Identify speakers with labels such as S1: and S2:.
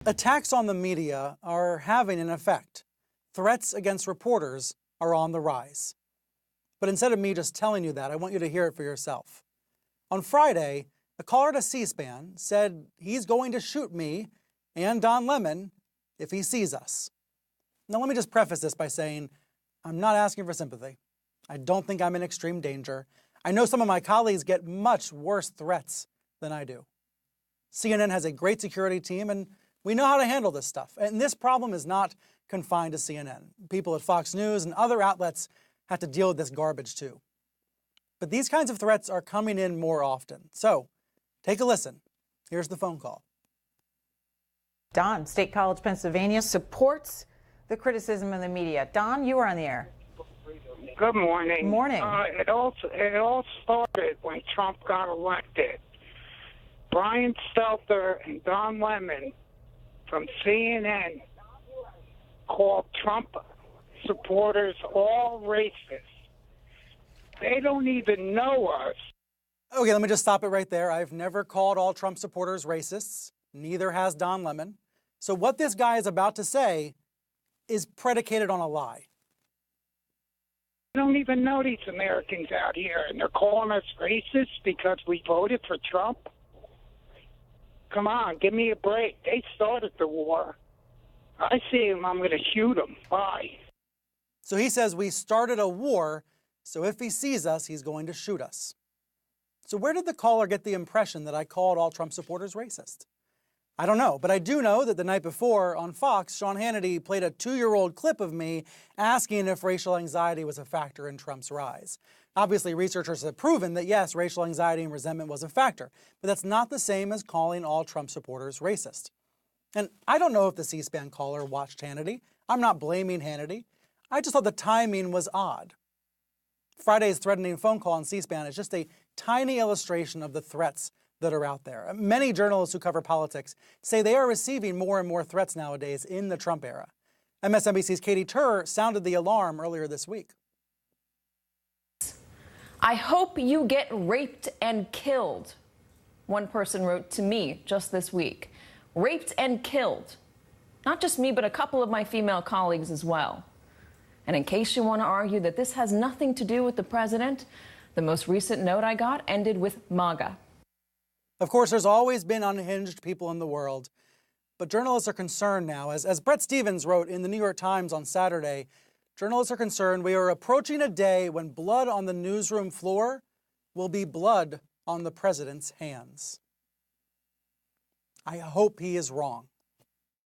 S1: Attacks on the media are having an effect. Threats against reporters are on the rise. But instead of me just telling you that, I want you to hear it for yourself. On Friday, a caller to C-SPAN said he's going to shoot me and Don Lemon if he sees us. Now, let me just preface this by saying I'm not asking for sympathy. I don't think I'm in extreme danger. I know some of my colleagues get much worse threats than I do. CNN has a great security team, and we know how to handle this stuff. And this problem is not confined to CNN. People at Fox News and other outlets have to deal with this garbage too. But these kinds of threats are coming in more often. So take a listen. Here's the phone call.
S2: Don, State College, Pennsylvania, supports the criticism of the media. Don, you are on the air.
S3: Good morning.
S2: Morning.
S3: It all started when Trump got elected. Brian Stelter and Don Lemon from CNN called Trump supporters all racist. They don't even know us.
S1: Okay, let me just stop it right there. I've never called all Trump supporters racists. Neither has Don Lemon. So what this guy is about to say is predicated on a lie.
S3: They don't even know these Americans out here, and they're calling us racist because we voted for Trump. Come on, give me a break. They started the war. I see him, I'm going to shoot him. Bye.
S1: So he says we started a war, so if he sees us, he's going to shoot us. So where did the caller get the impression that I called all Trump supporters racist? I don't know, but I do know that the night before on Fox, Sean Hannity played a 2-year-old clip of me asking if racial anxiety was a factor in Trump's rise. Obviously, researchers have proven that yes, racial anxiety and resentment was a factor, but that's not the same as calling all Trump supporters racist. And I don't know if the C-SPAN caller watched Hannity. I'm not blaming Hannity. I just thought the timing was odd. Friday's threatening phone call on C-SPAN is just a tiny illustration of the threats that are out there. Many journalists who cover politics say they are receiving more and more threats nowadays in the Trump era. MSNBC's Katie Tur sounded the alarm earlier this week.
S4: I hope you get raped and killed, one person wrote to me just this week. Raped and killed. Not just me, but a couple of my female colleagues as well. And in case you want to argue that this has nothing to do with the president, the most recent note I got ended with MAGA.
S1: Of course, there's always been unhinged people in the world, but journalists are concerned now. As Bret Stephens wrote in the New York Times on Saturday, journalists are concerned we are approaching a day when blood on the newsroom floor will be blood on the president's hands. I hope he is wrong.